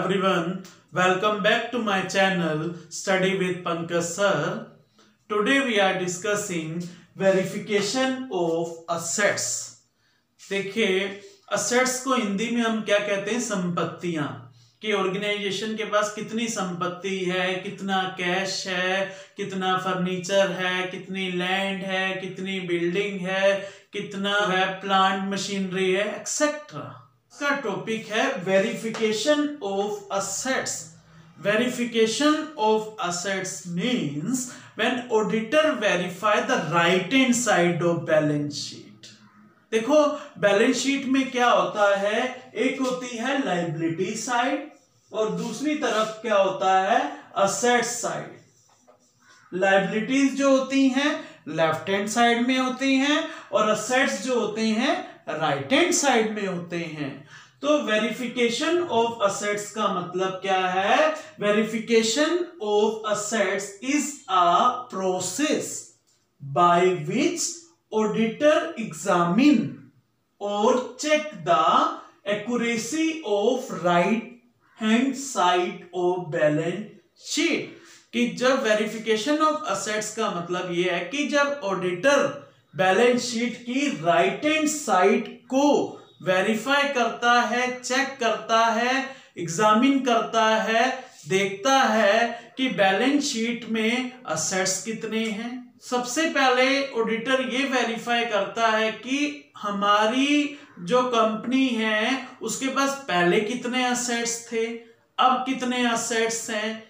everyone, welcome back to my channel Study with Pankaj Sir. Today we are discussing verification of assets. देखिए assets को हिंदी में हम क्या कहते हैं, संपत्तियां, कि ऑर्गेनाइजेशन के पास कितनी संपत्ति है, कितना कैश है, कितना फर्नीचर है, कितनी लैंड है, कितनी बिल्डिंग है, कितना है प्लांट मशीनरी है, एक्सेट्रा। का टॉपिक है verification of assets. Verification of assets means when auditor verify the right hand side of balance sheet. देखो बैलेंस शीट में क्या होता है, एक होती है लायबिलिटी साइड और दूसरी तरफ क्या होता है, असेट साइड। लायबिलिटीज जो होती हैं लेफ्ट हैंड साइड में होती हैं और असेट्स जो होते हैं राइट हैंड साइड में होते हैं। तो वेरिफिकेशन ऑफ असेट्स का मतलब क्या है, verification of assets is a process by which auditor examine और check the accuracy of right hand side of balance sheet. कि जब वेरिफिकेशन ऑफ असेट्स का मतलब यह है कि जब ऑडिटर बैलेंस शीट की राइट हैंड साइड को वेरीफाई करता है, चेक करता है, एग्जामिन करता है, देखता है कि बैलेंस शीट में असेट्स कितने हैं। सबसे पहले ऑडिटर ये वेरीफाई करता है कि हमारी जो कंपनी है उसके पास पहले कितने असेट्स थे, अब कितने असेट्स हैं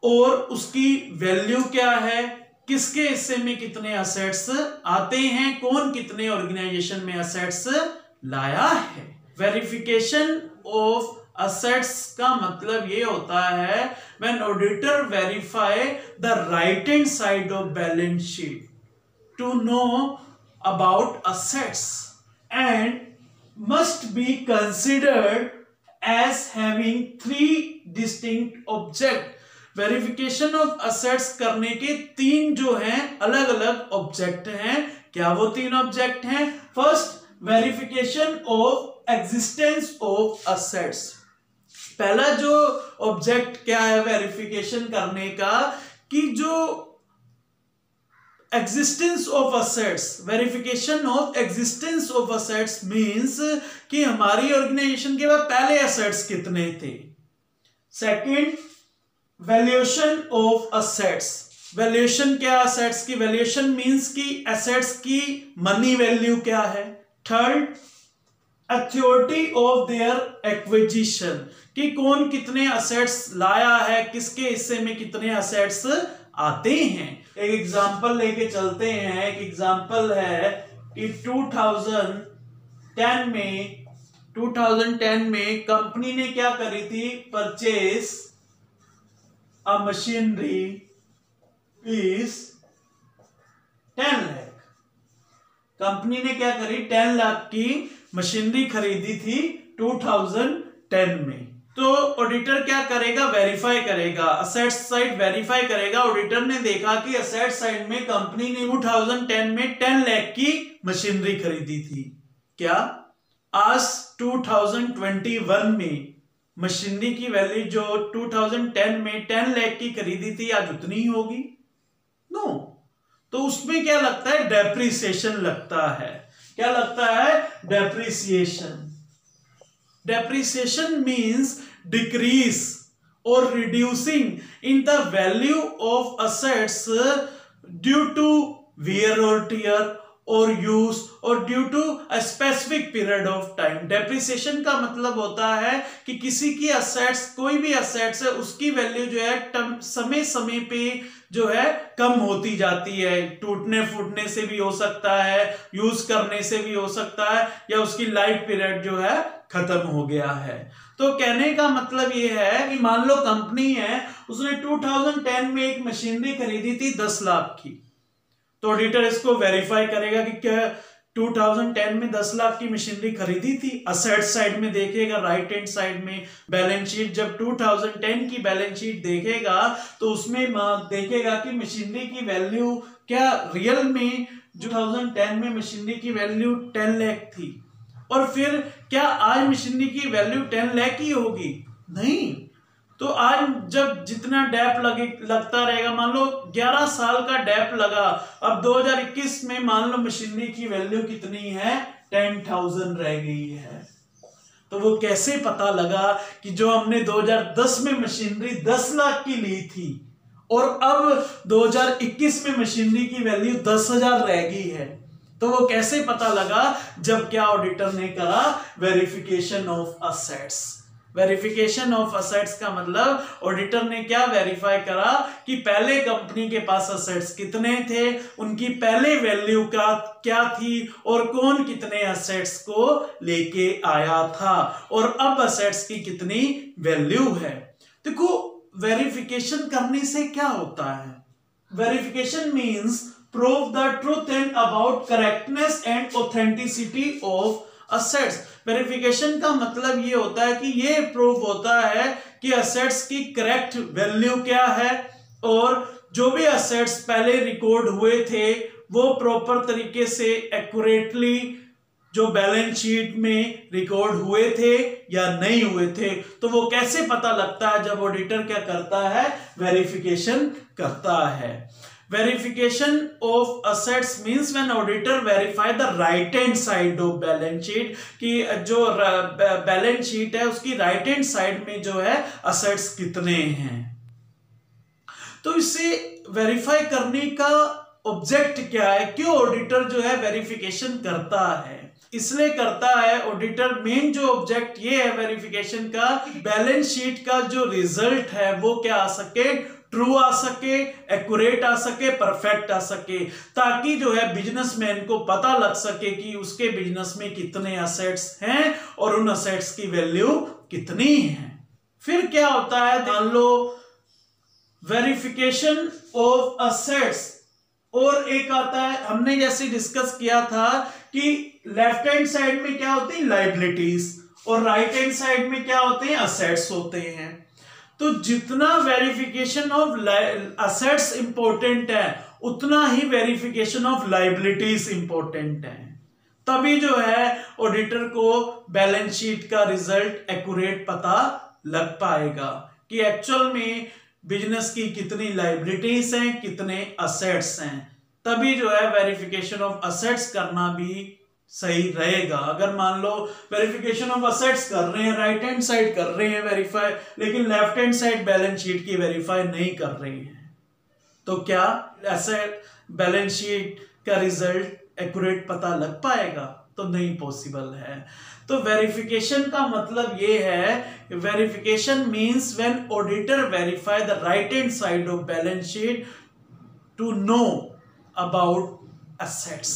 और उसकी वैल्यू क्या है, किसके हिस्से में कितने असेट्स आते हैं, कौन कितने ऑर्गेनाइजेशन में असेट्स लाया है। वेरिफिकेशन ऑफ असेट्स का मतलब ये होता है when auditor verify the right hand side of balance sheet to know about assets and must be considered as having three distinct object. Verification of assets करने के तीन जो हैं अलग अलग ऑब्जेक्ट हैं। क्या वो तीन ऑब्जेक्ट हैं? First, verification of existence of assets. पहला जो ऑब्जेक्ट क्या है वेरिफिकेशन करने का, कि जो existence of assets, verification of existence of assets means कि हमारी ऑर्गेनाइजेशन के पास पहले असेट्स कितने थे। Second, valuation of assets. Valuation क्या, असेट्स की वैल्यूएशन मींस कि असेट्स की मनी वैल्यू क्या है। Third, authority of their acquisition, कि कौन कितने असेट्स लाया है, किसके हिस्से में कितने असेट्स आते हैं। एक एग्जांपल लेके चलते हैं। एक एग्जांपल है कि 2010 में कंपनी ने क्या करी थी, purchase a machinery is 10 lakh. Company ने क्या करी, 10 लाख की मशीनरी खरीदी थी 2010 में। तो ऑडिटर क्या करेगा, वेरीफाई करेगा, असेट साइड वेरीफाई करेगा। ऑडिटर ने देखा कि असेट साइड में कंपनी ने 2010 में 10 लाख की मशीनरी खरीदी थी। क्या आज 2021 में मशीनरी की वैल्यू जो 2010 में 10 लाख की खरीदी थी आज उतनी ही होगी? नो। तो उसमें क्या लगता है, डेप्रिसिएशन लगता है। क्या लगता है, डेप्रिसिएशन। डेप्रिसिएशन मींस डिक्रीज और reducing in the value of assets due to wear और टियर और यूज और due to a specific period of time. Depreciation का मतलब होता है कि किसी की असेट्स, कोई भी असेट्स है, उसकी वैल्यू जो है समय समय पे जो है कम होती जाती है। टूटने फूटने से भी हो सकता है, यूज करने से भी हो सकता है, या उसकी लाइफ पीरियड जो है खत्म हो गया है। तो कहने का मतलब ये है कि मान लो कंपनी है, उसने 2010 में एक मशीनरी खरीदी थी 10 लाख की। तो ऑडिटर इसको वेरीफाई करेगा कि क्या 2010 में 10 लाख की मशीनरी खरीदी थी। असेट साइड में देखेगा, राइट हैंड साइड में बैलेंस शीट, जब 2010 की बैलेंस शीट देखेगा तो उसमें देखेगा कि मशीनरी की वैल्यू क्या रियल में 2010 में मशीनरी की वैल्यू 10 लाख थी, और फिर क्या आज मशीनरी की वैल्यू 10 लाख ही होगी? नहीं। तो आज जब जितना डैप लगता रहेगा, मान लो 11 साल का डैप लगा, अब 2021 में मान लो मशीनरी की वैल्यू कितनी है, 10,000 रह गई है। तो वो कैसे पता लगा कि जो हमने 2010 में मशीनरी 10 लाख की ली थी और अब 2021 में मशीनरी की वैल्यू 10,000 रह गई है? तो वो कैसे पता लगा? जब क्या ऑडिटर ने करा, verification of assets. Verification of assets का मतलब ऑडिटर ने क्या वेरीफाई करा कि पहले कंपनी के पास असेट्स कितने थे, उनकी पहले वैल्यू का क्या थी और कौन कितने असेट्स को लेके आया था और अब असेट्स की कितनी वैल्यू है। देखो, वेरिफिकेशन करने से क्या होता है? Verification means prove the truth and about correctness and authenticity of assets. Verification का मतलब ये होता है कि ये प्रूव होता है कि असेट्स की करेक्ट वैल्यू क्या है और जो भी असेट्स पहले रिकॉर्ड हुए थे वो प्रॉपर तरीके से एक्यूरेटली जो बैलेंस शीट में रिकॉर्ड हुए थे या नहीं हुए थे। तो वो कैसे पता लगता है? जब ऑडिटर क्या करता है, वेरिफिकेशन करता है। Verification of assets means when auditor verify the right hand side of balance sheet, कि जो बैलेंस शीट है उसकी राइट हैंड साइड में जो है assets कितने हैं। तो इसे वेरीफाई करने का ऑब्जेक्ट क्या है? क्यों ऑडिटर जो है वेरिफिकेशन करता है? इसलिए करता है ऑडिटर, मेन जो ऑब्जेक्ट ये है वेरिफिकेशन का, बैलेंस शीट का जो रिजल्ट है वो क्या आ सके, ट्रू आ सके, एक्यूरेट आ सके, परफेक्ट आ सके, ताकि जो है बिजनेसमैन को पता लग सके कि उसके बिजनेस में कितने असेट्स हैं और उन असेट्स की वैल्यू कितनी है। फिर क्या होता है, मान लो वेरिफिकेशन ऑफ असेट्स, और एक आता है, हमने जैसे डिस्कस किया था कि लेफ्ट हैंड साइड में क्या होती है, लायबिलिटीज, और राइट हैंड साइड में क्या होते हैं, असेट्स होते हैं। तो जितना वेरिफिकेशन ऑफ असेट्स इंपॉर्टेंट है उतना ही वेरिफिकेशन ऑफ लायबिलिटीज इंपॉर्टेंट है। तभी जो है ऑडिटर को बैलेंस शीट का रिजल्ट एक्यूरेट पता लग पाएगा कि एक्चुअल में बिजनेस की कितनी लायबिलिटीज हैं, कितने असेट्स हैं। तभी जो है वेरिफिकेशन ऑफ असेट्स करना भी सही रहेगा। अगर मान लो वेरिफिकेशन ऑफ असेट्स कर रहे हैं, राइट हैंड साइड कर रहे हैं वेरीफाई, लेकिन left hand side balance sheet की वेरीफाई नहीं कर रहे हैं, तो क्या एसेट बैलेंस शीट का रिजल्ट एक्यूरेट पता लग पाएगा? तो नहीं पॉसिबल है। तो वेरिफिकेशन का मतलब ये है, verification means when auditor verify the right hand side of balance sheet to know about assets.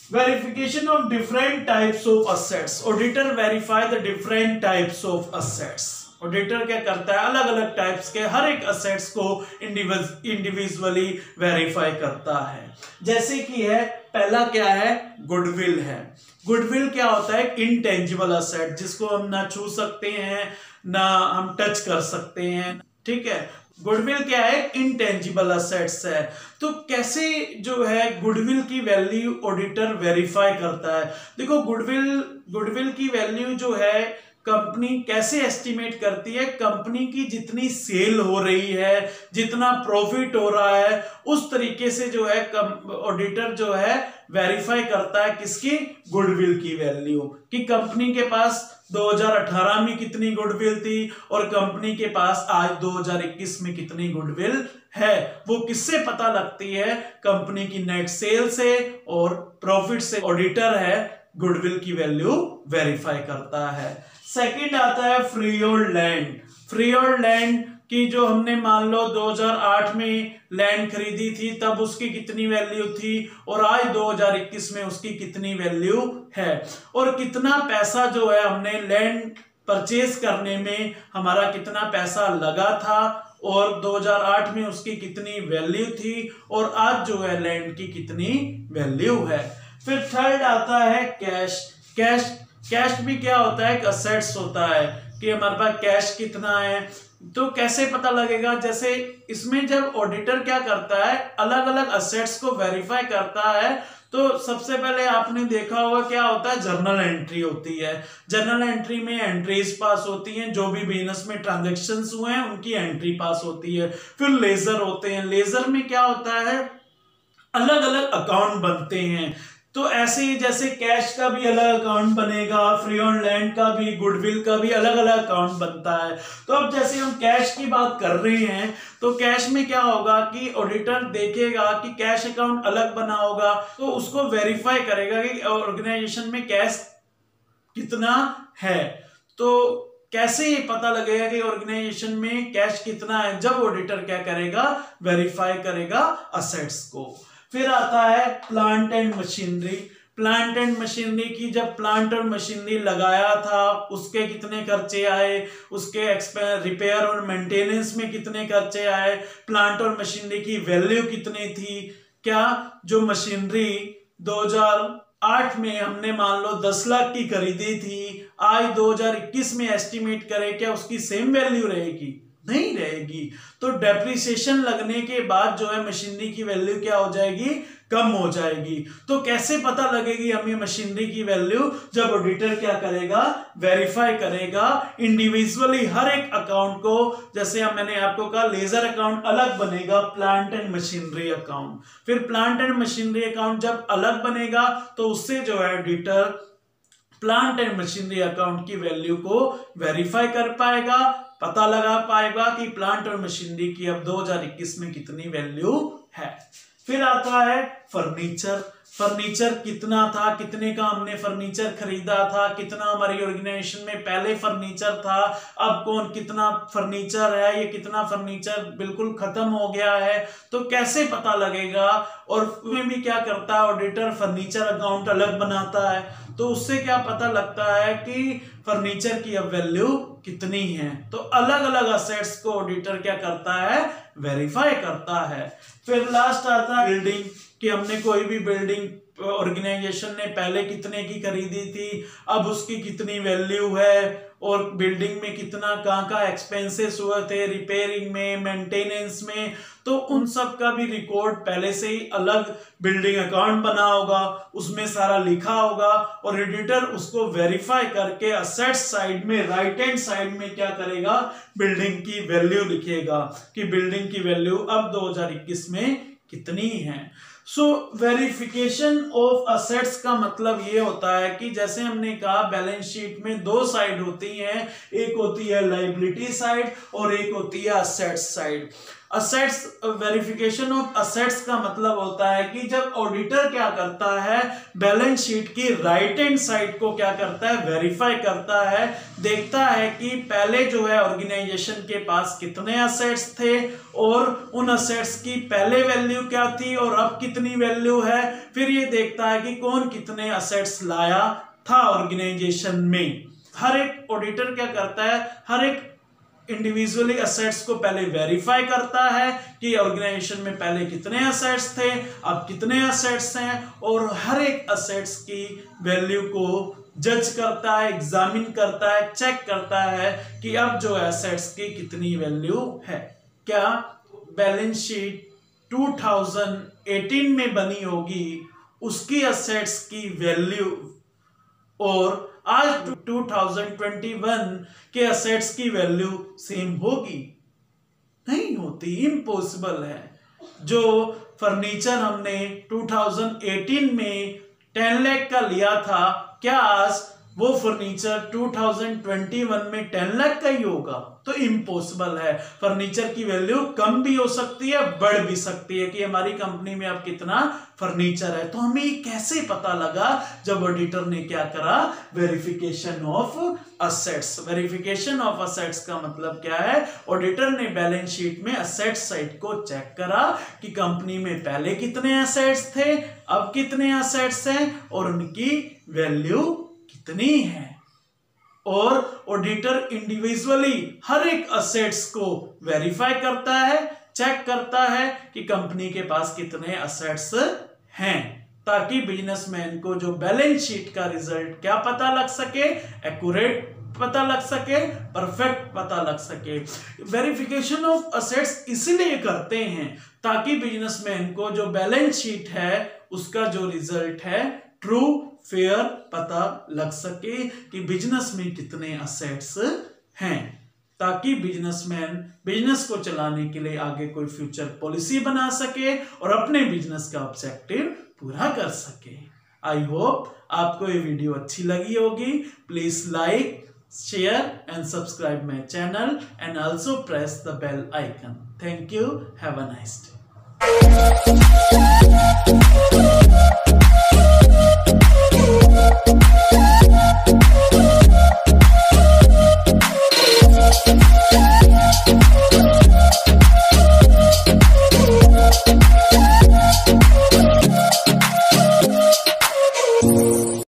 Verification of different types of assets. Auditor verify the different types of assets. Auditor क्या करता है, अलग अलग types के हर एक assets को individually verify करता है। जैसे कि है, पहला क्या है, गुडविल है। गुडविल क्या होता है, इनटेंजिबल असेट, जिसको हम ना छू सकते हैं ना हम टच कर सकते हैं, ठीक है। गुडविल क्या है, इनटेंजिबल असेट्स है। तो कैसे जो है गुडविल की वैल्यू ऑडिटर वेरीफाई करता है? देखो, गुडविल की वैल्यू जो है कंपनी कैसे एस्टिमेट करती है, कंपनी की जितनी सेल हो रही है, जितना प्रॉफिट हो रहा है, उस तरीके से जो है ऑडिटर जो है वेरीफाई करता है किसकी, गुडविल की वैल्यू, कि कंपनी के पास 2018 में कितनी गुडविल थी और कंपनी के पास आज 2021 में कितनी गुडविल है। वो किससे पता लगती है, कंपनी की नेट सेल से और प्रॉफिट से ऑडिटर है गुडविल की वैल्यू वेरीफाई करता है। सेकंड आता है free hold land. Free hold land की जो हमने मान लो 2008 में लैंड खरीदी थी तब उसकी कितनी वैल्यू थी और आज 2021 में उसकी कितनी वैल्यू है, और कितना पैसा जो है हमने लैंड परचेज करने में हमारा कितना पैसा लगा था और 2008 में उसकी कितनी वैल्यू थी और आज जो है लैंड की कितनी वैल्यू है। फिर थर्ड आता है कैश। कैश भी क्या होता है, असेट्स होता है कि हमारे पास कैश कितना है। तो कैसे पता लगेगा, जैसे इसमें जब ऑडिटर क्या करता है, अलग अलग असेट्स को वेरीफाई करता है तो सबसे पहले आपने देखा होगा क्या होता है, जर्नल एंट्री होती है। जर्नल एंट्री में एंट्रीज पास होती हैं, जो भी बिजनेस में ट्रांजैक्शंस हुए हैं उनकी एंट्री पास होती है। फिर लेजर होते हैं, लेजर में क्या होता है, अलग अलग अकाउंट बनते हैं। तो ऐसे ही जैसे कैश का भी अलग अकाउंट बनेगा, फ्री ऑन लैंड का भी, गुडविल का भी अलग अलग अकाउंट बनता है। तो अब जैसे हम कैश की बात कर रहे हैं तो कैश में क्या होगा कि ऑडिटर देखेगा कि कैश अकाउंट अलग बना होगा, तो उसको वेरीफाई करेगा कि ऑर्गेनाइजेशन में कैश कितना है। तो कैसे ये पता लगेगा कि ऑर्गेनाइजेशन में कैश कितना है, जब ऑडिटर क्या करेगा, वेरीफाई करेगा असेट्स को। फिर आता है plant and machinery. Plant and machinery की, जब प्लांट और मशीनरी लगाया था उसके कितने खर्चे आए, उसके रिपेयर और मेंटेनेंस में कितने खर्चे आए, प्लांट और मशीनरी की वैल्यू कितनी थी, क्या जो मशीनरी 2008 में हमने मान लो 10 लाख की खरीदी थी, आज 2021 में एस्टिमेट करें क्या उसकी सेम वैल्यू रहेगी, नहीं रहेगी। तो डेप्रिसिएशन लगने के बाद जो है मशीनरी की वैल्यू क्या हो जाएगी, कम हो जाएगी। तो कैसे पता लगेगी हमें मशीनरी की वैल्यू, जब ऑडिटर क्या करेगा, वेरीफाई करेगा इंडिविजुअली हर एक अकाउंट को। जैसे मैंने आपको कहा लेजर अकाउंट अलग बनेगा प्लांट एंड मशीनरी अकाउंट। फिर प्लांट एंड मशीनरी अकाउंट जब अलग बनेगा तो उससे जो है auditor plant and machinery account की वैल्यू को वेरीफाई कर पाएगा, पता लगा पाएगा कि प्लांट और मशीनरी की अब 2021 में कितनी वैल्यू है। फिर आता है फर्नीचर। फर्नीचर कितना था, कितने का हमने फर्नीचर खरीदा था, कितना हमारी ऑर्गेनाइजेशन में पहले फर्नीचर था, अब कौन कितना फर्नीचर है, ये कितना फर्नीचर बिल्कुल खत्म हो गया है। तो कैसे पता लगेगा। और उसमें भी क्या करता है ऑडिटर, फर्नीचर अकाउंट अलग बनाता है, तो उससे क्या पता लगता है कि फर्नीचर की अब वैल्यू कितनी है। तो अलग अलग असेट्स को ऑडिटर क्या करता है, वेरीफाई करता है। फिर लास्ट आता है बिल्डिंग, कि हमने कोई भी बिल्डिंग ऑर्गेनाइजेशन ने पहले कितने की खरीदी थी, अब उसकी कितनी वैल्यू है, और बिल्डिंग में कितना कहाँ एक्सपेंसेस हुए थे, रिपेयरिंग में, मेंटेनेंस में। तो उन सब का भी रिकॉर्ड पहले से ही अलग बिल्डिंग अकाउंट बना होगा, उसमें सारा लिखा होगा, और ऑडिटर उसको वेरीफाई करके असेट्स साइड में राइट हैंड साइड में क्या करेगा, बिल्डिंग की वैल्यू लिखेगा कि बिल्डिंग की वैल्यू अब 2021 में कितनी है। सो वेरिफिकेशन ऑफ असेट्स का मतलब ये होता है कि जैसे हमने कहा बैलेंस शीट में दो साइड होती हैं, एक होती है लायबिलिटी साइड और एक होती है assets side. Assets verification of assets का मतलब होता है कि जब ऑडिटर क्या करता है, बैलेंस शीट की राइट हैंड साइड को क्या करता है, वेरीफाई करता है, देखता है कि पहले जो है ऑर्गेनाइजेशन के पास कितने असेट्स थे और उन असेट्स की पहले वैल्यू क्या थी और अब कितनी वैल्यू है। फिर ये देखता है कि कौन कितने असेट्स लाया था ऑर्गेनाइजेशन में। हर एक ऑडिटर क्या करता है, हर एक इंडिविजुअली असेट्स को पहले वेरीफाई करता है कि ऑर्गेनाइजेशन में पहले कितने असेट्स थे, अब कितने असेट्स हैं, और हर एक असेट्स की वैल्यू को जज करता है, एग्जामिन करता है, चेक करता है कि अब जो असेट्स की कितनी वैल्यू है। क्या बैलेंस शीट 2018 में बनी होगी उसकी असेट्स की वैल्यू और आज 2021 के असेट्स की वैल्यू सेम होगी? नहीं होती, इम्पॉसिबल है। जो फर्नीचर हमने 2018 में 10 लाख का लिया था, क्या आज वो फर्नीचर 2021 में 10 लाख का ही होगा? तो इम्पॉसिबल है। फर्नीचर की वैल्यू कम भी हो सकती है, बढ़ भी सकती है कि हमारी कंपनी में अब कितना फर्नीचर है। तो हमें कैसे पता लगा? जब ऑडिटर ने क्या करा, verification of assets. Verification of assets का मतलब क्या है, ऑडिटर ने बैलेंस शीट में असेट्स साइड को चेक करा कि कंपनी में पहले कितने असेट्स थे, अब कितने असेट्स हैं और उनकी वैल्यू कितनी है। और ऑडिटर इंडिविजुअली हर एक असेट्स को वेरीफाई करता है, चेक करता है कि कंपनी के पास कितने असेट्स हैं, ताकि बिजनेसमैन को जो बैलेंस शीट का रिजल्ट क्या पता लग सके, एक्यूरेट पता लग सके, परफेक्ट पता लग सके। वेरिफिकेशन ऑफ असेट्स इसलिए करते हैं ताकि बिजनेसमैन को जो बैलेंस शीट है उसका जो रिजल्ट है ट्रू फेयर पता लग सके कि बिजनेस में कितने असेट्स हैं, ताकि बिजनेसमैन बिजनेस को चलाने के लिए आगे कोई फ्यूचर पॉलिसी बना सके और अपने बिजनेस का ऑब्जेक्टिव पूरा कर सके। आई होप आपको ये वीडियो अच्छी लगी होगी। Please like, share and subscribe my channel and also press the bell icon. Thank you. Have a nice day.